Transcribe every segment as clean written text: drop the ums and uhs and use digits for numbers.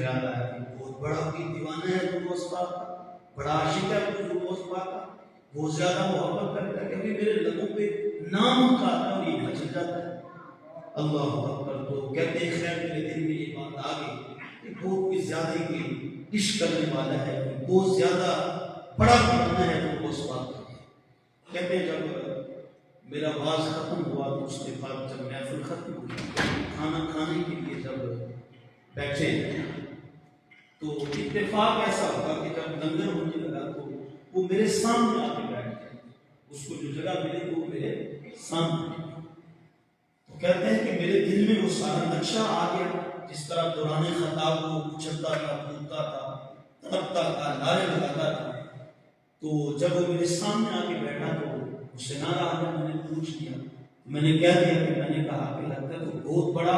خیال آیا کہ بہت بڑا کوئی دیوانہ ہے غوث پاک کا، بڑا عاشق ہے غوث پاک کا، بہت زیادہ محبت کرتا ہے کہ ابھی میرے لبوں پہ نام کا آتا ہے اور یہ بچ جاتا ہے۔ اللہ اکبر۔ تو کہتے ہیں خیر میرے دل میں یہ بات آ گئی کہ بہت کوئی زیادہ ہی کوئی عشق کرنے والا ہے، بہت زیادہ بڑا دیوانہ ہے وہ غوث پاک کا۔ کہتے ہیں جب میرا واز ختم ہوا تو اس کے بعد جب محفل ختم ہوئی، کھانا کھانے کے لیے جب بیٹھے تو اتفاق ایسا ہوا کہ جب لنگر ہونے لگا تو وہ میرے سامنے آ کے بیٹھ گئے، اس کو جو جگہ ملی وہ میرے سامنے۔ تو کہتے ہیں کہ میرے دل میں وہ سارا نقشہ آ گیا، جس طرح دوران خطاب کو اچھلتا تھا، کودتا تھا، تڑپتا تھا، نعرے لگاتا تھا۔ تو جب وہ میرے سامنے آ کے بیٹھا تو اسے نہ رہا، میں نے پوچھ لیا، میں نے کہہ دیا کہ میں نے کہا کہ لگتا ہے تو بہت بڑا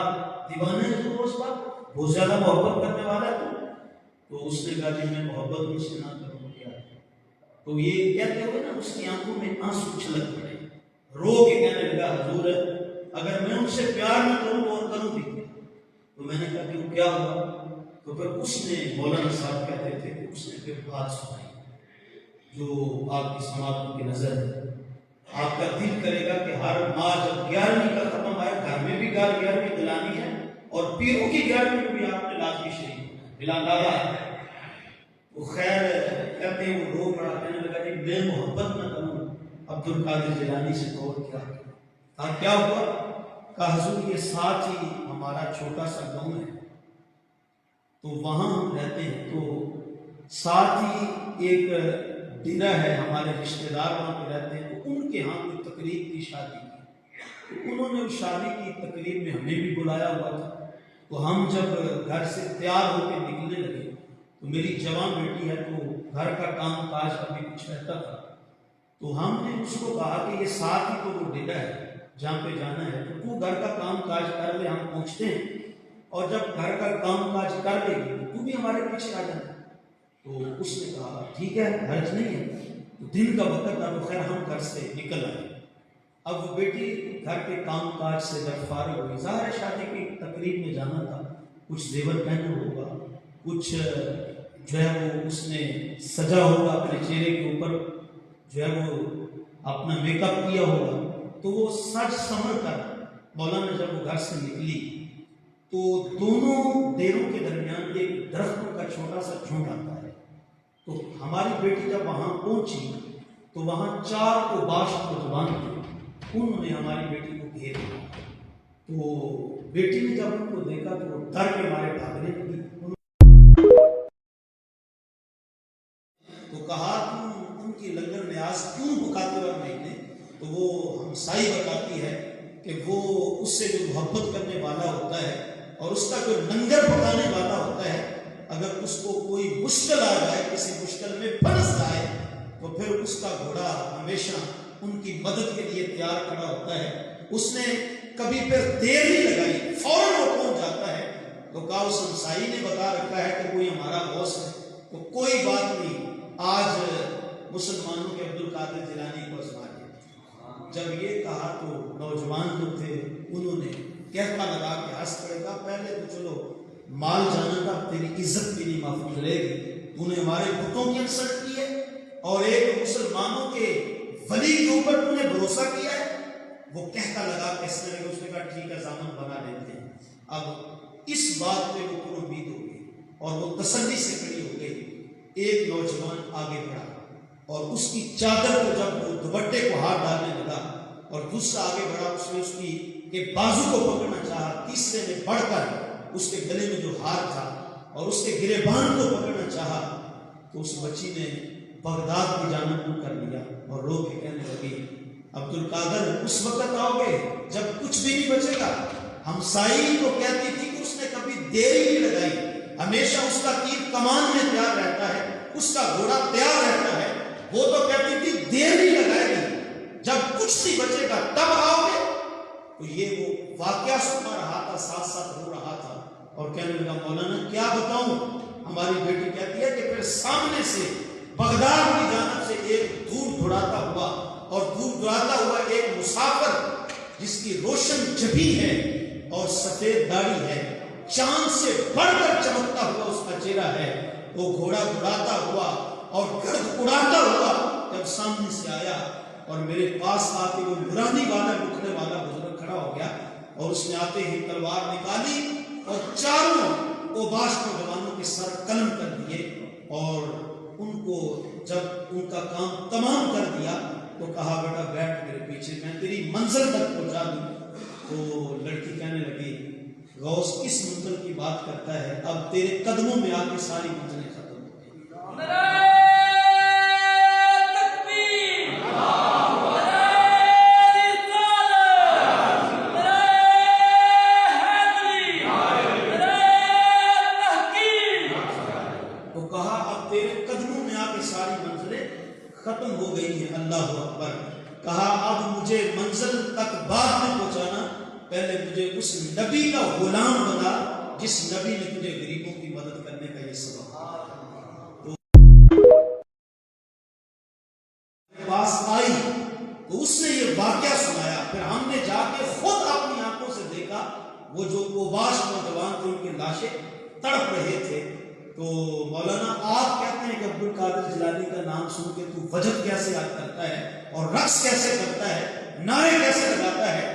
دیوانہ ہے تو اس پر بہت زیادہ محبت کرنے والا ہے تو اس نے کہا کہ میں محبت مجھ سے نہ کروں کیا؟ تو یہ کہتے ہوئے نا اس کی آنکھوں میں آنسو چھلک پڑے، رو کے کہنے لگا حضور اگر میں ان سے پیار نہ کروں تو اور کروں بھی کیا؟ تو میں نے کہا کہ وہ کیا ہوا؟ تو پھر اس نے، مولانا صاحب کہتے تھے کہ اس نے پھر بات سنائی جو آپ کی سماعتوں کی نظر ہے۔ آپ کا دل کرے گا کہ ہر ماہ جب 11ویں کا ختم آئے، گھر میں بھی 11ویں دلانی ہے اور پیروں کی 11ویں میں بھی آپ نے لازمی شریف دلانا ہے۔ وہ خیر کہتے ہیں وہ رو پڑا، کہنے لگا کہ میں محبت نہ کروں عبد القادر جیلانی سے تو کیا کہا؟ کیا ہوا؟ کہا حضور یہ ساتھ ہی ہمارا چھوٹا سا گاؤں ہے تو وہاں ہم رہتے ہیں، تو ساتھ ہی ایک ڈیرا ہے، ہمارے رشتہ دار وہاں پہ رہتے ہیں، تو ان کے ہاں کوئی تقریب کی شادی کی، تو انہوں نے اس شادی کی تقریب میں ہمیں بھی بلایا ہوا تھا۔ تو ہم جب گھر سے تیار ہو کے نکلنے لگے تو میری جوان بیٹی ہے تو گھر کا کام کاج ابھی کچھ رہتا تھا، تو ہم نے اس کو کہا کہ یہ ساتھ ہی تو وہ ڈیرا ہے جہاں پہ جانا ہے، تو گھر کا کام کاج کر لے، ہم پہنچتے ہیں اور جب گھر کا کام کاج کر لے گی تو بھی ہمارے پیچھے آ جانا۔ تو اس نے کہا ٹھیک ہے، حرج نہیں ہے۔ تو دن کا وقت تھا تو خیر ہم گھر سے نکل آئے۔ اب وہ بیٹی گھر کے کام کاج سے جب فارغ ہوئی، ظاہر شادی کی تقریب میں جانا تھا، کچھ زیور پہنا ہوگا، کچھ جو ہے وہ اس نے سجا ہوگا، اپنے چہرے کے اوپر جو ہے وہ اپنا میک اپ کیا ہوگا، تو وہ سج سنور کر مولانا جب وہ گھر سے نکلی تو دونوں ڈیروں کے درمیان ایک درختوں کا چھوٹا سا جھنڈ آتا ہے۔ تو ہماری بیٹی جب وہاں پہنچی تو وہاں 4 اوباش نوجوان تھے، انہوں نے ہماری بیٹی کو گھیر لیا۔ تو بیٹی نے جب ان کو دیکھا تو وہ ڈر کے مارے بھاگنے لگی، تو کہا تم ان کی لنگر نیاز کیوں پکاتے ہو مہینے؟ تو وہ ہمسائی بتاتی ہے کہ وہ اس سے جو محبت کرنے والا ہوتا ہے اور اس کا جو لنگر پکانے والا ہوتا ہے، اگر اس کو کوئی مشکل آ جائے، کسی مشکل میں پھنس جائے تو پھر اس کا گھوڑا ہمیشہ ان کی مدد کے لیے تیار کھڑا ہوتا ہے۔ اس نے کبھی پھر دیر نہیں لگائی، فوراً وہ پہنچ جاتا ہے۔ تو کہا اس ہمسائی نے بتا رکھا ہے کہ کوئی ہمارا غوث ہے، تو کوئی بات نہیں، آج مسلمانوں کے عبد القادر جیلانی کو آزما دیا۔ جب یہ کہا تو نوجوان جو تھے انہوں نے کہتا لگا کہ ہنس پڑے گا، پہلے تو چلو مال جانا تھا، تیری عزت بھی نہیں محفوظ رہے گی، تو نے ہمارے بتوں کی انسلٹ کی ہے اور ایک مسلمانوں کے ولی کے اوپر تو نے بھروسہ کیا ہے۔ وہ کہتا لگا کس طرح، اس نے کہا ٹھیک ہے ضامن بنا لیتے ہیں۔ اب اس بات پہ وہ پر امید ہو گئی اور وہ تسلی سے کھڑی ہو گئی۔ ایک نوجوان آگے بڑھا اور اس کی چادر کو جب وہ دوپٹے کو ہاتھ ڈالنے لگا اور دوسرا آگے بڑھا، اس نے اس کی کے بازو کو پکڑنا چاہا، تیسرے نے بڑھ کر اس کے گلے میں جو ہار تھا اور اس کے گریبان کو پکڑنا چاہا، تو اس بچی نے بغداد کی جانب منہ کر لیا اور رو کے کہنے لگی عبد القادر اس وقت آؤ گے جب کچھ بھی نہیں بچے گا۔ ہمسائی کو کہتی تھی کہ اس نے کبھی دیری نہیں لگائی، ہمیشہ اس کا تیر کمان میں تیار رہتا ہے، اس کا گھوڑا تیار رہتا ہے۔ وہ تو کہتی تھی دیر نہیں لگائے گی، جب کچھ نہیں بچے گا تب آؤ گے۔ تو یہ وہ واقعہ سنا رہا تھا، ساتھ ساتھ رو رہا تھا اور کہنے لگا مولانا کیا بتاؤں؟ ہماری بیٹی کہتی ہے کہ پھر سامنے سے بغداد کی جانب سے ایک دور دھڑاتا ہوا اور دور دھڑاتا ہوا ایک مسافر جس کی روشن جبیں ہے اور سفید داڑھی ہے، چاند سے بڑھ کر چمکتا ہوا اس وہ گھوڑا دھڑاتا ہوا اور گرد اڑاتا ہوا جب سامنے سے آیا اور میرے پاس آ کے وہ نورانی والا رکھنے والا بزرگ کھڑا ہو گیا اور اس نے آتے ہی تلوار نکالی اور چاروں اوباش نوجوانوں کے سر قلم کر دیے اور ان کو جب ان کا کام تمام کر دیا تو کہا بیٹا بیٹھ میرے پیچھے، میں تیری منزل تک پہنچا دوں۔ تو لڑکی کہنے لگی غوث کس منزل کی بات کرتا ہے، اب تیرے قدموں میں آ کے ساری منزلیں ختم ہو گئی۔ ختم ہو گئی ہے۔ اللہ اکبر۔ کہا اب مجھے منزل تک بعد میں پہنچانا، پہلے مجھے اس نبی کا غلام بنا جس نبی نے تجھے غریبوں کی مدد کرنے کا یہ سبق پاس آئی تو اس نے یہ واقعہ سنایا۔ پھر ہم نے جا کے خود اپنی آنکھوں سے دیکھا وہ جو اوباش نوجوان تھے ان کی لاشیں تڑپ رہے تھے۔ تو مولانا آپ کہتے ہیں کہ عبد القادر جیلانی کا نام سن کے تو وجد کیسے یاد کرتا ہے اور رقص کیسے کرتا ہے، نعرے کیسے لگاتا ہے؟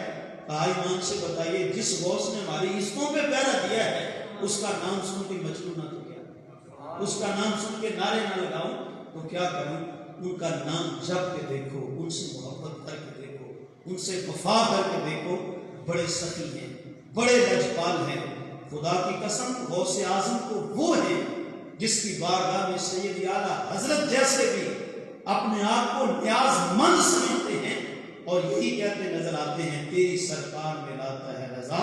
کہا ایمان سے بتائیے جس غوث نے ہماری عزتوں پہ پیرا دیا ہے اس کا نام سن کے مجنون نہ تو کیا، اس کا نام سن کے نعرے نہ لگاؤں تو کیا کروں؟ ان کا نام جپ کے دیکھو، ان سے محبت کر کے دیکھو، ان سے وفا کر کے دیکھو، بڑے سخی ہیں، بڑے لجپال ہیں۔ خدا کی قسم غوث اعظم کو وہ ہے جس کی بارگاہ میں سید اعلیٰ حضرت جیسے بھی اپنے آپ کو نیاز مند سمجھتے ہیں اور یہی کہتے نظر آتے ہیں تیری سرکار میں لاتا ہے رضا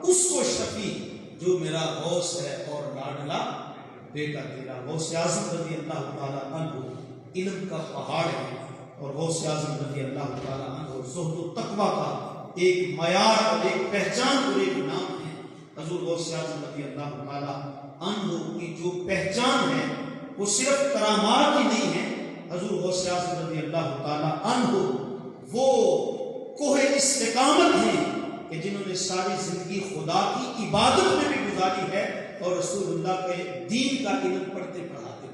اس کو شفیع جو میرا غوث ہے اور لاڈلا بیٹا تیرا۔ غوث اعظم رضی اللہ تعالیٰ عنہ علم کا پہاڑ ہے اور غوث اعظم رضی اللہ تعالیٰ عنہ زہد و تقویٰ کا ایک معیار اور ایک پہچان اور ایک نام ہے۔ حضور غوث اعظم رضی اللہ تعالیٰ عنہ کی جو پہچان ہے وہ صرف کرامات ہی نہیں ہے۔ حضور غوث اعظم رضی اللہ تعالیٰ عنہ وہ کوہ استقامت ہیں کہ جنہوں نے ساری زندگی خدا کی عبادت میں بھی گزاری ہے اور رسول اللہ کے دین کا علم پڑھتے پڑھاتے